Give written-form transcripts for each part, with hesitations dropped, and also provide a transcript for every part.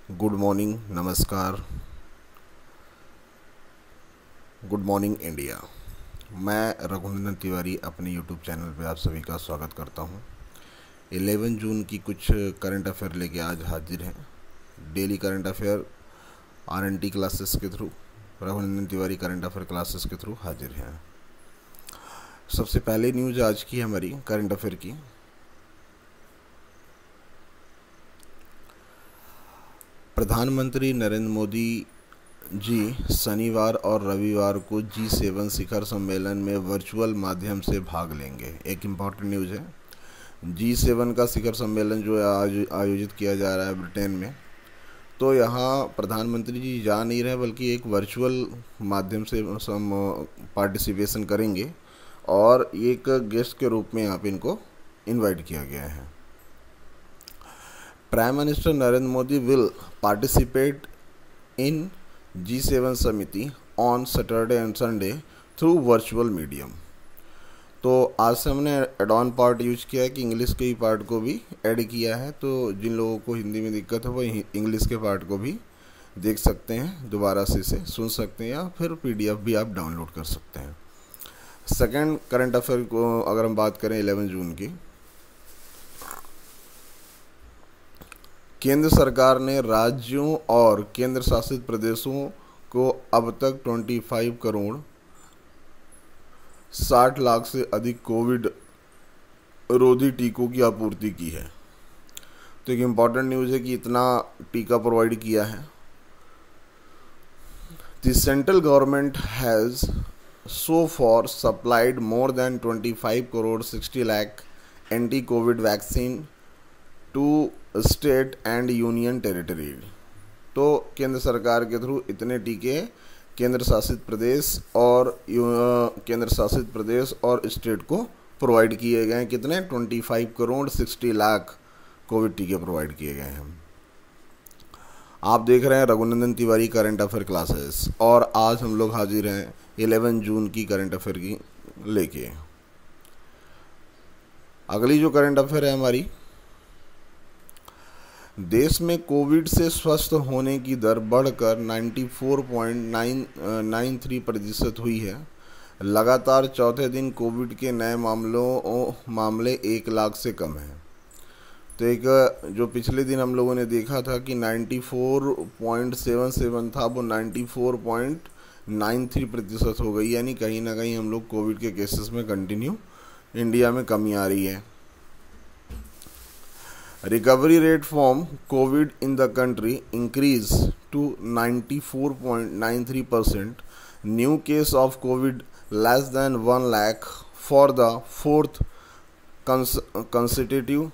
Good morning, नमस्कार, good morning India. मैं रघुनंदन तिवारी अपने यूट्यूब चैनल पे आप सभी का स्वागत करता हूं। 11 जून की कुछ करंट अफेयर लेके आज हाजिर हैं। Daily current affair RNT classes के through, Raghunandan Tiwari current affair classes के थ्रू हाजिर हैं। सबसे पहले न्यूज आज की हमारी करंट अफेयर की। प्रधानमंत्री नरेंद्र मोदी जी शनिवार और रविवार को G7 शिखर सम्मेलन में वर्चुअल माध्यम से भाग लेंगे। एक इम्पॉर्टेंट न्यूज़ है। G7 का शिखर सम्मेलन जो है आज आयोजित किया जा रहा है ब्रिटेन में। तो यहाँ प्रधानमंत्री जी जा नहीं रहे बल्कि एक वर्चुअल माध्यम से पार्टिसिपेशन करेंगे और एक गेस्ट के रूप में यहाँ पे इनको इनवाइट किया गया है। Prime minister Narendra Modi will participate in G7 समिति on Saturday and Sunday through virtual medium. तो आज से हमने एड ऑन पार्ट यूज किया है कि इंग्लिश के ही पार्ट को भी ऐड किया है। तो जिन लोगों को हिंदी में दिक्कत है वो इंग्लिश के पार्ट को भी देख सकते हैं, दोबारा से इसे सुन सकते हैं या फिर PDF भी आप डाउनलोड कर सकते हैं। सेकेंड करंट अफेयर को अगर हम बात करें 11 जून की, केंद्र सरकार ने राज्यों और केंद्र शासित प्रदेशों को अब तक 25 करोड़ 60 लाख से अधिक कोविड रोधी टीकों की आपूर्ति की है। तो एक इम्पॉर्टेंट न्यूज़ है कि इतना टीका प्रोवाइड किया है। The central government has so far supplied more than 25 crore 60 lakh anti covid vaccine to state and union territory. तो केंद्र सरकार के थ्रू इतने टीके केंद्र शासित प्रदेश और स्टेट को प्रोवाइड किए गए हैं। कितने? 25 करोड़ 60 लाख कोविड टीके प्रोवाइड किए गए हैं। आप देख रहे हैं Raghunandan Tiwari current affair classes और आज हम लोग हाजिर हैं 11 जून की करंट अफेयर की लेके। अगली जो करंट अफेयर है हमारी, देश में कोविड से स्वस्थ होने की दर बढ़कर 94.93% हुई है। लगातार चौथे दिन कोविड के नए मामले 1 लाख से कम हैं। तो एक जो पिछले दिन हम लोगों ने देखा था कि 94.77 था, वो 94.93% हो गई। यानी कहीं ना कहीं हम लोग कोविड के केसेस में कंटिन्यू इंडिया में कमी आ रही है। Recovery rate from COVID in the country increased to 94.93%. New case of COVID less than 1 lakh for the fourth consecutive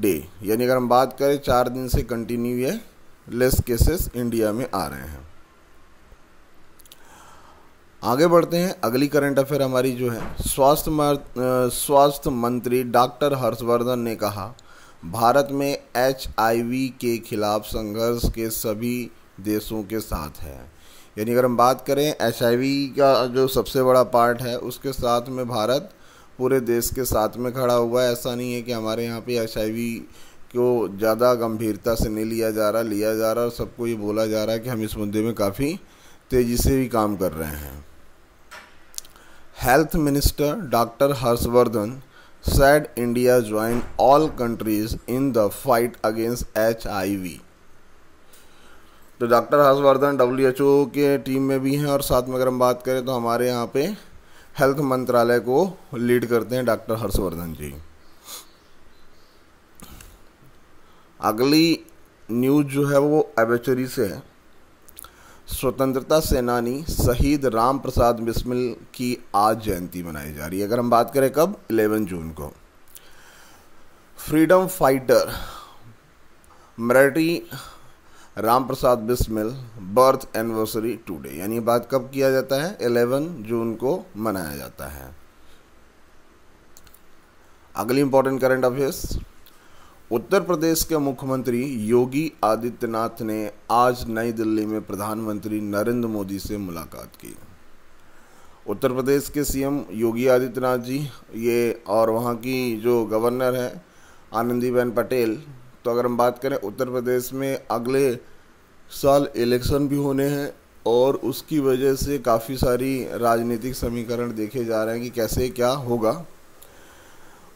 day. यानी अगर हम बात करें 4 दिन से कंटिन्यू ये लेस केसेस इंडिया में आ रहे हैं। आगे बढ़ते हैं। अगली करंट अफेयर हमारी जो है, स्वास्थ्य मंत्री डॉक्टर हर्षवर्धन ने कहा भारत में HIV के खिलाफ संघर्ष के सभी देशों के साथ है। यानी अगर हम बात करें HIV का जो सबसे बड़ा पार्ट है उसके साथ में भारत पूरे देश के साथ में खड़ा हुआ है। ऐसा नहीं है कि हमारे यहाँ पे HIV को ज़्यादा गंभीरता से नहीं लिया जा रहा और सबको ये बोला जा रहा है कि हम इस मुद्दे में काफ़ी तेज़ी से भी काम कर रहे हैं। Health Minister Dr. Harshvardhan said India joined all countries in the fight against HIV. तो डॉक्टर हर्षवर्धन WHO के टीम में भी हैं और साथ में अगर हम बात करें तो हमारे यहाँ पे हेल्थ मंत्रालय को लीड करते हैं डॉक्टर हर्षवर्धन जी। अगली न्यूज़ जो है वो एबेचरी से है। स्वतंत्रता सेनानी शहीद राम प्रसाद बिस्मिल की आज जयंती मनाई जा रही है। अगर हम बात करें कब? 11 जून को। Freedom fighter Marathi Ram Prasad Bismil birth anniversary today. यानी बात कब किया जाता है? 11 जून को मनाया जाता है। अगली important current affairs, Uttar Pradesh के मुख्यमंत्री योगी आदित्यनाथ ने आज नई दिल्ली में प्रधानमंत्री नरेंद्र मोदी से मुलाकात की। उत्तर प्रदेश के CM योगी आदित्यनाथ जी ये और वहाँ की जो गवर्नर है आनंदीबेन पटेल तो अगर हम बात करें उत्तर प्रदेश में अगले साल इलेक्शन भी होने हैं और उसकी वजह से काफ़ी सारी राजनीतिक समीकरण देखे जा रहे हैं कि कैसे क्या होगा।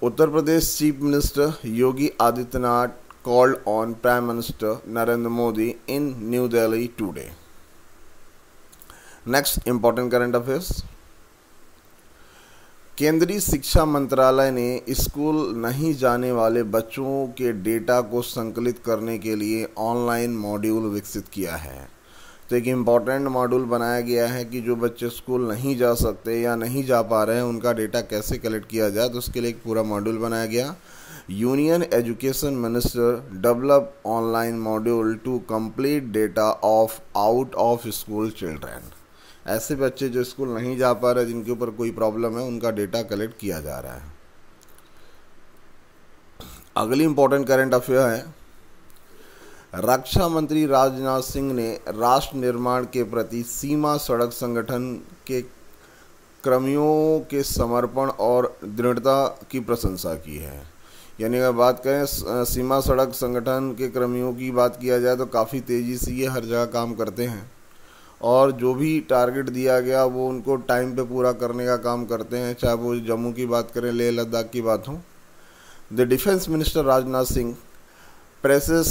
Uttar Pradesh chief minister Yogi Adityanath called on Prime Minister Narendra Modi in New Delhi today. Next important current affairs. केंद्रीय शिक्षा मंत्रालय ने स्कूल नहीं जाने वाले बच्चों के डेटा को संकलित करने के लिए ऑनलाइन मॉड्यूल विकसित किया है। तो एक इम्पॉर्टेंट मॉड्यूल बनाया गया है कि जो बच्चे स्कूल नहीं जा सकते या नहीं जा पा रहे हैं उनका डेटा कैसे कलेक्ट किया जाए, तो उसके लिए एक पूरा मॉड्यूल बनाया गया। Union education minister develop online module to complete data of out of school children. ऐसे बच्चे जो स्कूल नहीं जा पा रहे, जिनके ऊपर कोई प्रॉब्लम है, उनका डेटा कलेक्ट किया जा रहा है। अगली इंपॉर्टेंट करंट अफेयर है, रक्षा मंत्री राजनाथ सिंह ने राष्ट्र निर्माण के प्रति सीमा सड़क संगठन के कर्मियों के समर्पण और दृढ़ता की प्रशंसा की है। यानी अगर बात करें सीमा सड़क संगठन के कर्मियों की बात किया जाए तो काफ़ी तेज़ी से ये हर जगह काम करते हैं और जो भी टारगेट दिया गया वो उनको टाइम पे पूरा करने का काम करते हैं, चाहे वो जम्मू की बात करें, लेह लद्दाख की बात हो। The defence minister Rajnath Singh praises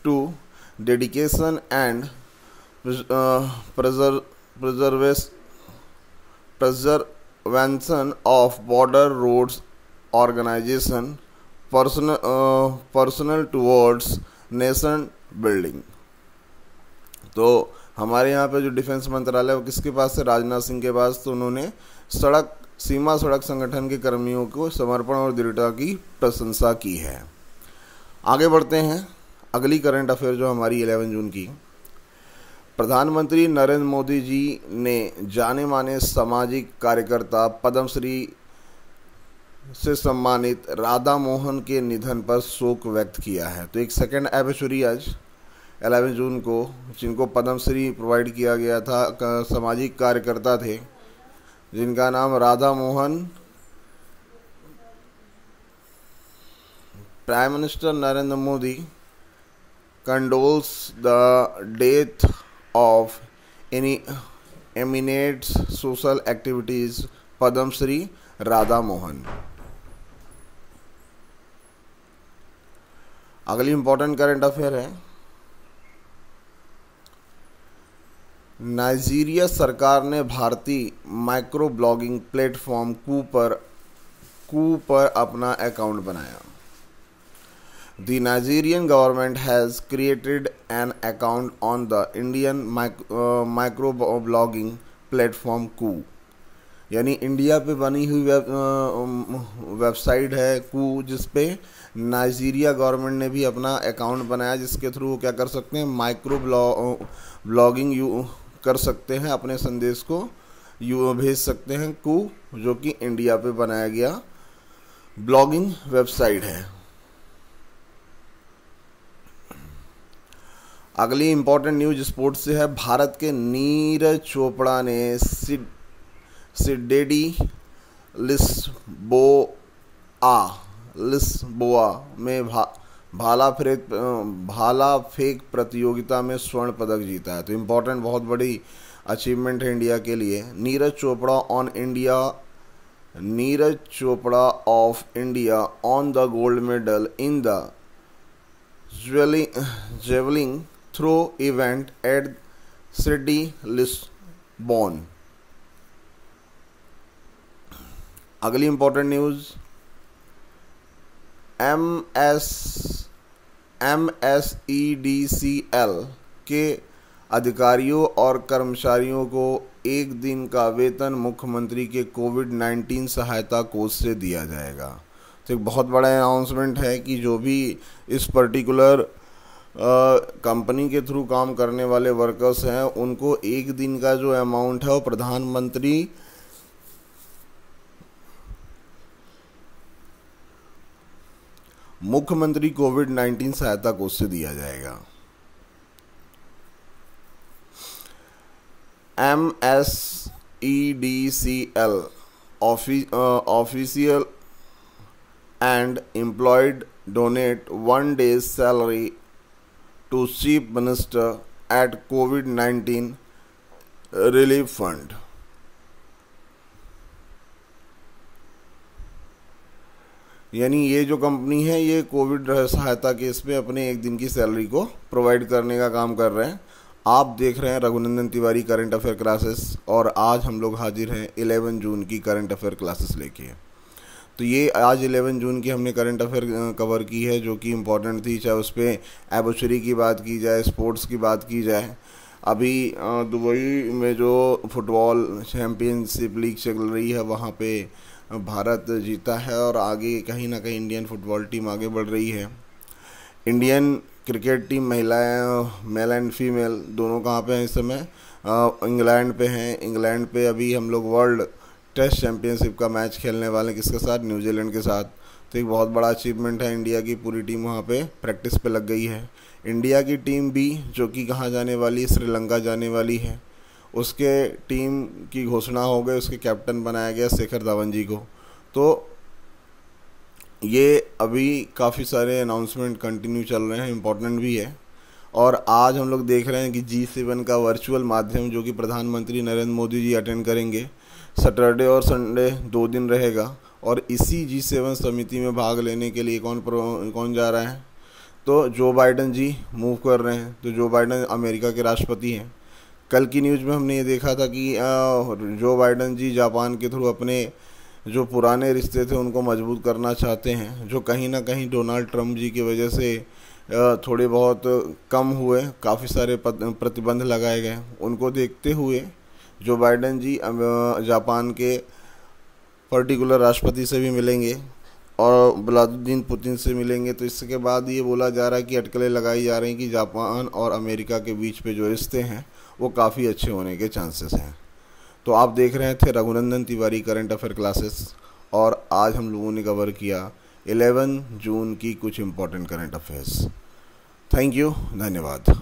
to dedication and preservation of border roads organization personnel towards nation building. तो हमारे यहाँ पे जो डिफेंस मंत्रालय वो किसके पास है? राजनाथ सिंह के पास। तो उन्होंने सीमा सड़क संगठन के कर्मियों को समर्पण और दृढ़ता की प्रशंसा की है। आगे बढ़ते हैं, अगली करंट अफेयर जो हमारी 11 जून की। प्रधानमंत्री नरेंद्र मोदी जी ने जाने माने सामाजिक कार्यकर्ता पद्मश्री से सम्मानित राधा मोहन के निधन पर शोक व्यक्त किया है। तो एक सेकंड एबिचुरी आज 11 जून को, जिनको पद्मश्री प्रोवाइड किया गया था, सामाजिक कार्यकर्ता थे जिनका नाम Radha Mohan. Prime minister Narendra Modi condoles the death of eminent social activities Padma Shri Radha Mohan. अगली इंपॉर्टेंट करंट अफेयर है, नाइजीरिया सरकार ने भारतीय माइक्रो ब्लॉगिंग प्लेटफॉर्म कू पर अपना अकाउंट बनाया। The Nigerian government has created an account on the Indian micro blogging platform Koo. यानी इंडिया पे बनी हुई वेबसाइट है कू, जिसपे नाइजीरिया गवर्नमेंट ने भी अपना अकाउंट बनाया, जिसके थ्रू वो क्या कर सकते हैं, माइक्रो ब्लॉगिंग कर सकते हैं, अपने संदेश को भेज सकते हैं। कू जो कि इंडिया पे बनाया गया ब्लॉगिंग वेबसाइट है। अगली इंपॉर्टेंट न्यूज स्पोर्ट्स से है, भारत के नीरज चोपड़ा ने सिडेडी लिस्बोआ में भाला फेंक प्रतियोगिता में स्वर्ण पदक जीता है। तो इम्पोर्टेंट, बहुत बड़ी अचीवमेंट है इंडिया के लिए। Neeraj Chopra of India on the gold medal in the javelin throw event at city Lisbon. अगली इंपॉर्टेंट न्यूज, MSEDCL के अधिकारियों और कर्मचारियों को 1 दिन का वेतन मुख्यमंत्री के कोविड-19 सहायता कोष से दिया जाएगा। तो एक बहुत बड़ा अनाउंसमेंट है कि जो भी इस पर्टिकुलर कंपनी के थ्रू काम करने वाले वर्कर्स हैं, उनको 1 दिन का जो अमाउंट है वो प्रधानमंत्री मुख्यमंत्री कोविड-19 सहायता कोष से दिया जाएगा। MSEDCL official and employed donate 1 day's salary to Chief Minister at COVID-19 Relief Fund. यानी ये जो कंपनी है ये कोविड सहायता केस पे अपने एक दिन की सैलरी को प्रोवाइड करने का काम कर रहे हैं। आप देख रहे हैं Raghunandan Tiwari current affair classes, और आज हम लोग हाजिर हैं 11 जून की करंट अफेयर क्लासेस लेके। तो ये आज 11 जून की हमने करंट अफेयर कवर की है जो कि इम्पोर्टेंट थी, चाहे उस पर एबोचरी की बात की जाए, स्पोर्ट्स की बात की जाए। अभी दुबई में जो फुटबॉल चैम्पियनशिप लीग चल रही है वहाँ पे भारत जीता है और आगे कहीं ना कहीं इंडियन फुटबॉल टीम आगे बढ़ रही है। इंडियन क्रिकेट टीम महिलाएं, मेल एंड फीमेल दोनों कहाँ पे हैं इस समय? इंग्लैंड पे हैं। इंग्लैंड पे अभी हम लोग वर्ल्ड टेस्ट चैम्पियनशिप का मैच खेलने वाले हैं। किसके साथ? न्यूजीलैंड के साथ। तो एक बहुत बड़ा अचीवमेंट है। इंडिया की पूरी टीम वहाँ पे प्रैक्टिस पे लग गई है। इंडिया की टीम भी जो कि कहाँ जाने वाली है? श्रीलंका जाने वाली है। उसके टीम की घोषणा हो गई, उसके कैप्टन बनाया गया शिखर धवन जी को। तो ये अभी काफ़ी सारे अनाउंसमेंट कंटिन्यू चल रहे हैं, इम्पोर्टेंट भी है। और आज हम लोग देख रहे हैं कि G7 का वर्चुअल माध्यम जो कि प्रधानमंत्री नरेंद्र मोदी जी अटेंड करेंगे। सैटरडे और संडे 2 दिन रहेगा और इसी G7 समिति में भाग लेने के लिए कौन जा रहा है? तो जो बाइडन जी मूव कर रहे हैं। तो जो बाइडन अमेरिका के राष्ट्रपति हैं। कल की न्यूज़ में हमने ये देखा था कि जो बाइडन जी जापान के थ्रू अपने जो पुराने रिश्ते थे उनको मजबूत करना चाहते हैं, जो कहीं ना कहीं डोनाल्ड ट्रंप जी की वजह से थोड़े बहुत कम हुए। काफ़ी सारे प्रतिबंध लगाए गए। उनको देखते हुए जो बाइडन जी जापान के पर्टिकुलर राष्ट्रपति से भी मिलेंगे और व्लादिमीर पुतिन से मिलेंगे। तो इसके बाद ये बोला जा रहा है कि अटकलें लगाई जा रही हैं कि जापान और अमेरिका के बीच पे जो रिश्ते हैं वो काफ़ी अच्छे होने के चांसेस हैं। तो आप देख रहे थे Raghunandan Tiwari current affair classes, और आज हम लोगों ने कवर किया 11 जून की कुछ important current affairs. Thank you, धन्यवाद।